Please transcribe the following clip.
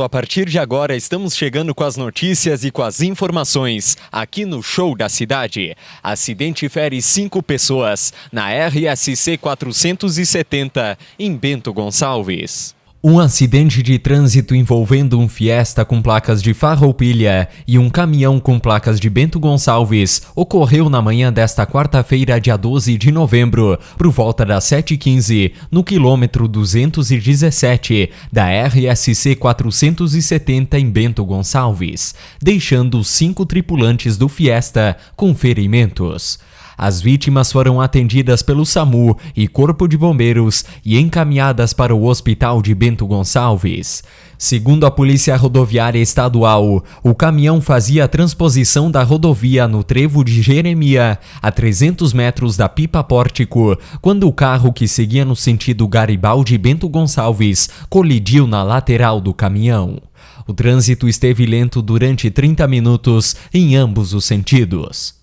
A partir de agora, estamos chegando com as notícias e com as informações aqui no Show da Cidade. Acidente fere 5 pessoas na RSC 470 em Bento Gonçalves. Um acidente de trânsito envolvendo um Fiesta com placas de Farroupilha e um caminhão com placas de Bento Gonçalves ocorreu na manhã desta quarta-feira, dia 12 de novembro, por volta das 7h15, no quilômetro 217 da RSC 470 em Bento Gonçalves, deixando 5 tripulantes do Fiesta com ferimentos. As vítimas foram atendidas pelo SAMU e Corpo de Bombeiros e encaminhadas para o Hospital de Bento Gonçalves. Segundo a Polícia Rodoviária Estadual, o caminhão fazia a transposição da rodovia no trevo de Jeremia, a 300 metros da Pipa Pórtico, quando o carro que seguia no sentido Garibaldi-Bento Gonçalves colidiu na lateral do caminhão. O trânsito esteve lento durante 30 minutos em ambos os sentidos.